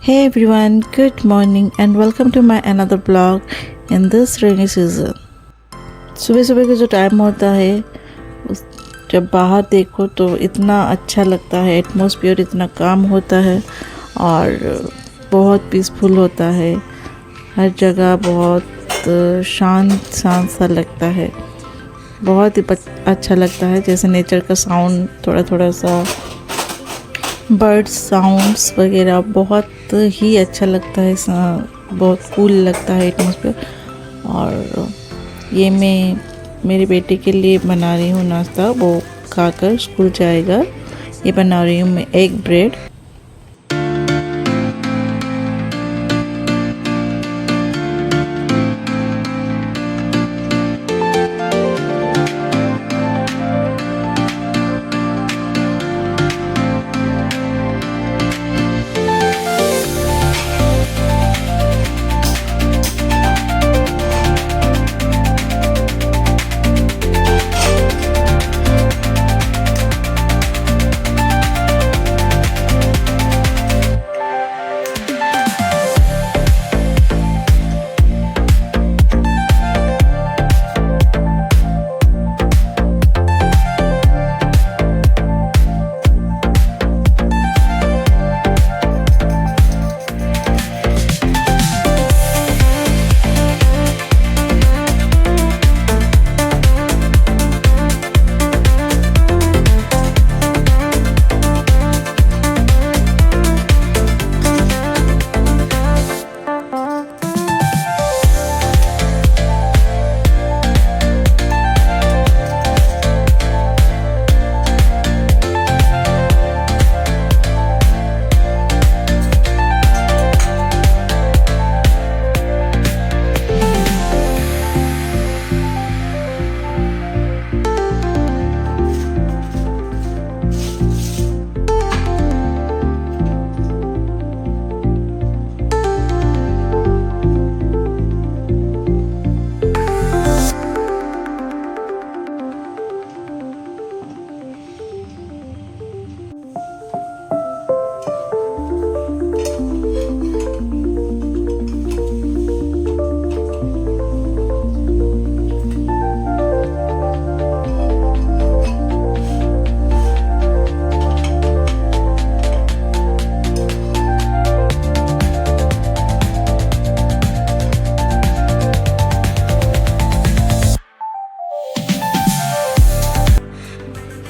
Hey everyone, good morning and welcome to my another vlog in this rainy season. सुबह सुबह का जो time होता है जब बाहर देखो तो इतना अच्छा लगता है, एटमॉस्फेयर इतना काम होता है और बहुत पीसफुल होता है। हर जगह बहुत शांत शांत सा लगता है, बहुत ही अच्छा लगता है। जैसे नेचर का साउंड, थोड़ा थोड़ा सा बर्ड साउंड्स वगैरह बहुत ही अच्छा लगता है। बहुत कूल लगता है एटमॉस्फेयर। और ये मैं मेरे बेटे के लिए बना रही हूँ नाश्ता, वो खाकर स्कूल जाएगा। ये बना रही हूँ मैं एग ब्रेड।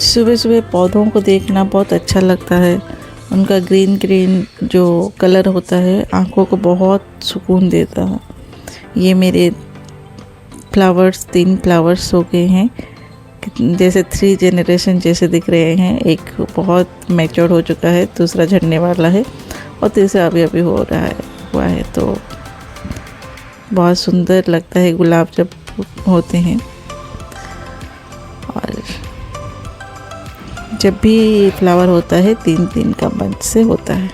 सुबह सुबह पौधों को देखना बहुत अच्छा लगता है। उनका ग्रीन ग्रीन जो कलर होता है आंखों को बहुत सुकून देता है। ये मेरे फ्लावर्स 3 फ्लावर्स हो गए हैं, जैसे 3 जनरेशन जैसे दिख रहे हैं। एक बहुत मैच्योर हो चुका है, दूसरा झड़ने वाला है और तीसरा अभी अभी हुआ है। तो बहुत सुंदर लगता है गुलाब जब होते हैं। और जब भी फ्लावर होता है 3-3 का बंच से होता है।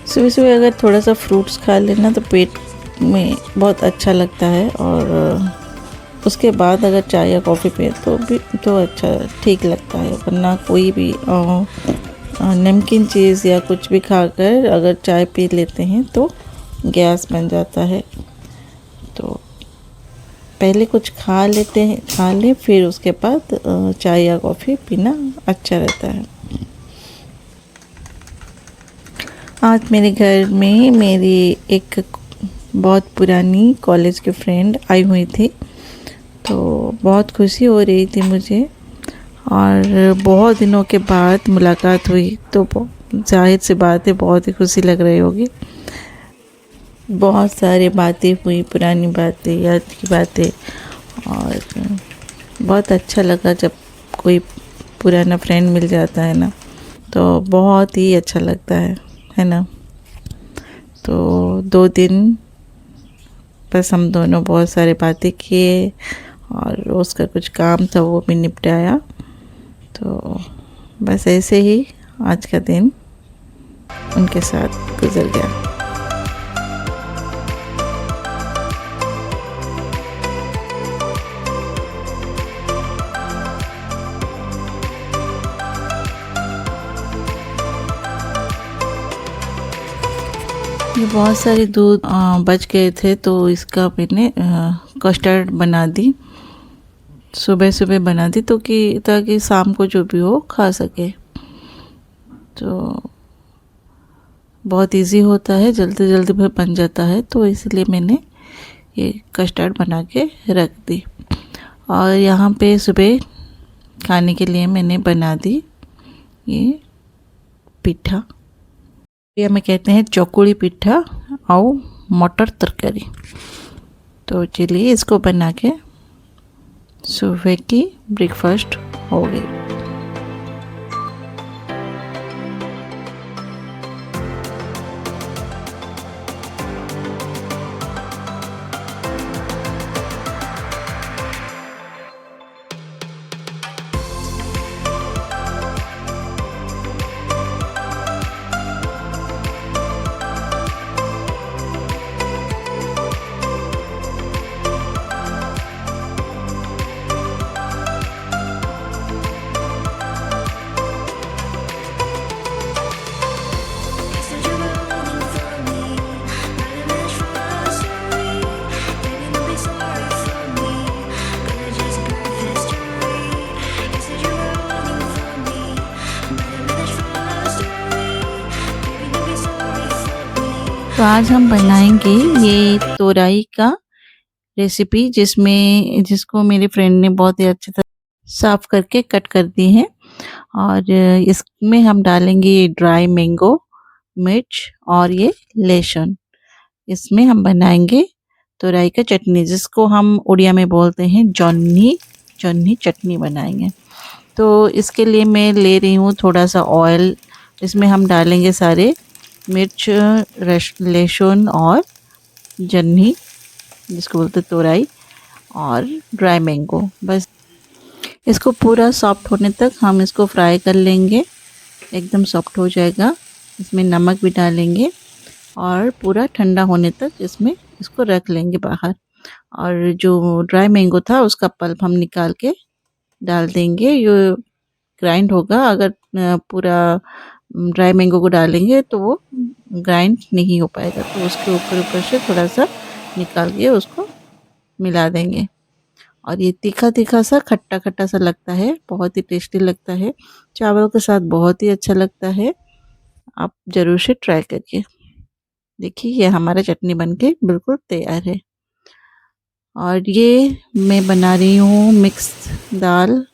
सुबह सुबह अगर थोड़ा सा फ्रूट्स खा लेना तो पेट में बहुत अच्छा लगता है। और उसके बाद अगर चाय या कॉफ़ी पिए तो अच्छा ठीक लगता है। वरना कोई भी नमकीन चीज़ या कुछ भी खाकर अगर चाय पी लेते हैं तो गैस बन जाता है। तो पहले कुछ खा लें, फिर उसके बाद चाय या कॉफ़ी पीना अच्छा रहता है। आज मेरे घर में मेरी एक बहुत पुरानी कॉलेज की फ्रेंड आई हुई थी, तो बहुत खुशी हो रही थी मुझे। और बहुत दिनों के बाद मुलाकात हुई तो जाहिर सी बात है बहुत ही खुशी लग रही होगी। बहुत सारी बातें हुई, पुरानी बातें, याद की बातें। और बहुत अच्छा लगा जब कोई पुराना फ्रेंड मिल जाता है ना, तो बहुत ही अच्छा लगता है ना। तो 2 दिन बस हम दोनों बहुत सारी बातें किए और उसका कुछ काम था वो भी निपटाया। तो बस ऐसे ही आज का दिन उनके साथ गुजर गया। ये बहुत सारे दूध बच गए थे तो इसका मैंने कस्टर्ड बना दी, सुबह सुबह बना दी तो कि ताकि शाम को जो भी हो खा सके। तो बहुत इजी होता है, जल्दी जल्दी में बन जाता है, तो इसलिए मैंने ये कस्टर्ड बना के रख दी। और यहाँ पे सुबह खाने के लिए मैंने बना दी ये पिठा, ये हमें कहते हैं चौकुड़ी पिठा और मटर तरकारी। तो चलिए इसको बना के सुबह की ब्रेकफास्ट हो गई। तो आज हम बनाएंगे ये तोरई का रेसिपी, जिसको मेरी फ्रेंड ने बहुत ही अच्छी तरह साफ करके कट कर दी है। और इसमें हम डालेंगे ये ड्राई मैंगो, मिर्च और ये लहसुन। इसमें हम बनाएंगे तोरई का चटनी, जिसको हम उड़िया में बोलते हैं जॉनी चटनी बनाएंगे। तो इसके लिए मैं ले रही हूँ थोड़ा सा ऑयल। इसमें हम डालेंगे सारे मिर्च, लहसुन और जन्नी, जिसको बोलते तोरई, और ड्राई मैंगो। बस इसको पूरा सॉफ्ट होने तक हम इसको फ्राई कर लेंगे, एकदम सॉफ्ट हो जाएगा। इसमें नमक भी डालेंगे और पूरा ठंडा होने तक इसको रख लेंगे बाहर। और जो ड्राई मैंगो था उसका पल्प हम निकाल के डाल देंगे। ये ग्राइंड होगा, अगर पूरा ड्राई मैंगो को डालेंगे तो वो ग्राइंड नहीं हो पाएगा, तो उसके ऊपर ऊपर से थोड़ा सा निकाल के उसको मिला देंगे। और ये तीखा तीखा सा, खट्टा खट्टा सा लगता है, बहुत ही टेस्टी लगता है, चावल के साथ बहुत ही अच्छा लगता है। आप ज़रूर से ट्राई करिए। देखिए ये हमारा चटनी बनके बिल्कुल तैयार है। और ये मैं बना रही हूँ मिक्स दाल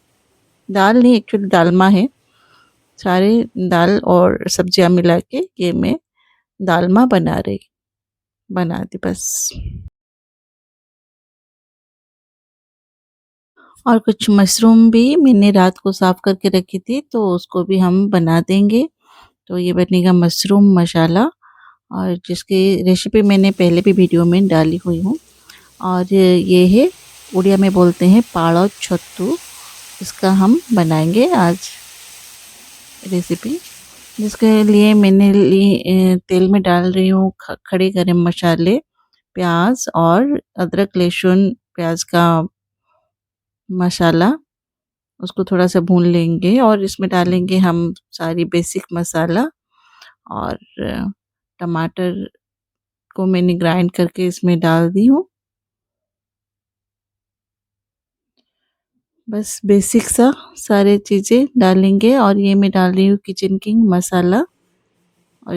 नहीं, एक्चुअली दालमा है। सारे दाल और सब्जियां मिला के ये मैं दालमा बना दी बस। और कुछ मशरूम भी मैंने रात को साफ़ करके रखी थी, तो उसको भी हम बना देंगे। तो ये बनेगा मशरूम मसाला, और जिसकी रेसिपी मैंने पहले भी वीडियो में डाली हुई हूँ। और ये है, उड़िया में बोलते हैं पाड़ो छत्तू। इसका हम बनाएंगे आज रेसिपी, जिसके लिए मैंने तेल में डाल रही हूँ खड़े गरम मसाले, प्याज और अदरक लहसुन प्याज का मसाला। उसको थोड़ा सा भून लेंगे और इसमें डालेंगे हम सारी बेसिक मसाला। और टमाटर को मैंने ग्राइंड करके इसमें डाल दी हूँ। बस बेसिक सा सारे चीज़ें डालेंगे। और ये मैं डाल रही हूँ किचन किंग मसाला, और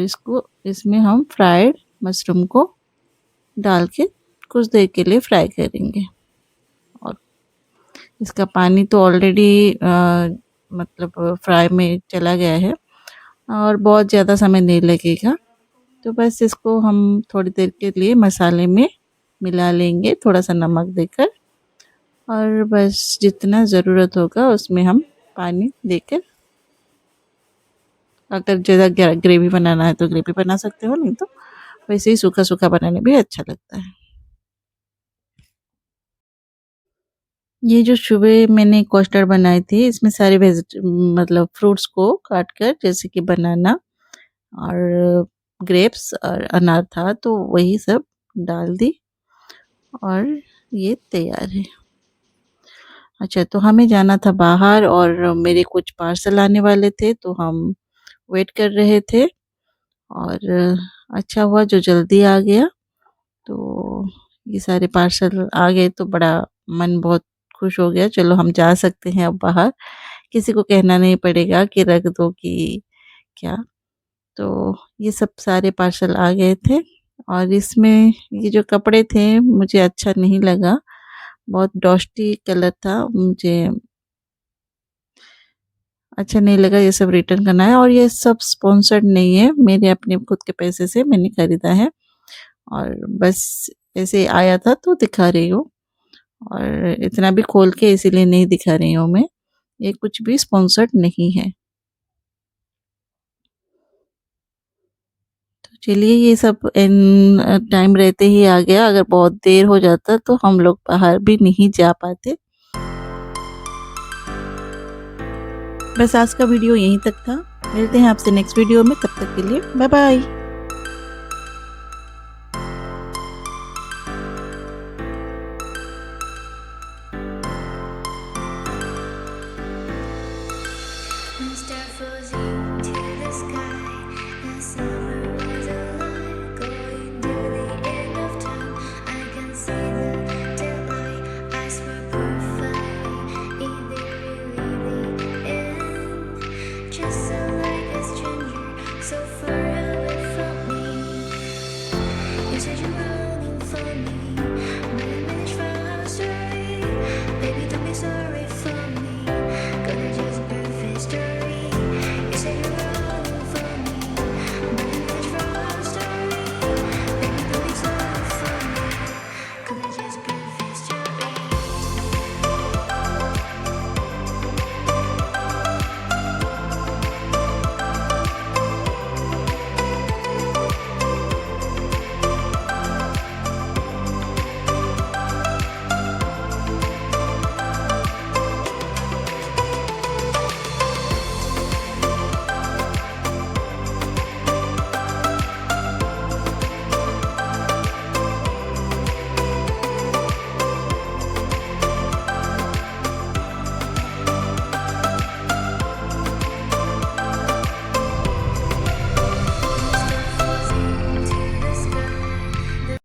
इसमें हम फ्राइड मशरूम को डाल के कुछ देर के लिए फ्राई करेंगे। और इसका पानी तो ऑलरेडी मतलब फ्राई में चला गया है, और बहुत ज़्यादा समय नहीं लगेगा। तो बस इसको हम थोड़ी देर के लिए मसाले में मिला लेंगे, थोड़ा सा नमक देकर। और बस जितना ज़रूरत होगा उसमें हम पानी देकर, अगर ज़्यादा ग्रेवी बनाना है तो ग्रेवी बना सकते हो, नहीं तो वैसे ही सूखा सूखा बनाने भी अच्छा लगता है। ये जो सुबह मैंने कस्टर्ड बनाई थी, इसमें सारे मतलब फ्रूट्स को काट कर, जैसे कि बनाना और ग्रेप्स और अनार था, तो वही सब डाल दी और ये तैयार है। अच्छा, तो हमें जाना था बाहर और मेरे कुछ पार्सल आने वाले थे, तो हम वेट कर रहे थे और अच्छा हुआ जो जल्दी आ गया। तो ये सारे पार्सल आ गए तो बड़ा मन बहुत खुश हो गया। चलो हम जा सकते हैं अब बाहर, किसी को कहना नहीं पड़ेगा कि रख दो कि क्या। तो ये सब सारे पार्सल आ गए थे और इसमें ये जो कपड़े थे मुझे अच्छा नहीं लगा, बहुत डस्टी कलर था, मुझे अच्छा नहीं लगा। ये सब रिटर्न करना है और ये सब स्पॉन्सर्ड नहीं है, मेरे अपने खुद के पैसे से मैंने खरीदा है और बस ऐसे आया था तो दिखा रही हूँ। और इतना भी खोल के इसीलिए नहीं दिखा रही हूँ मैं, ये कुछ भी स्पॉन्सर्ड नहीं है। तो चलिए ये सब इन टाइम रहते ही आ गया, अगर बहुत देर हो जाता तो हम लोग बाहर भी नहीं जा पाते। बस आज का वीडियो यहीं तक था, मिलते हैं आपसे नेक्स्ट वीडियो में, तब तक के लिए bye bye. Start frozen to the sky.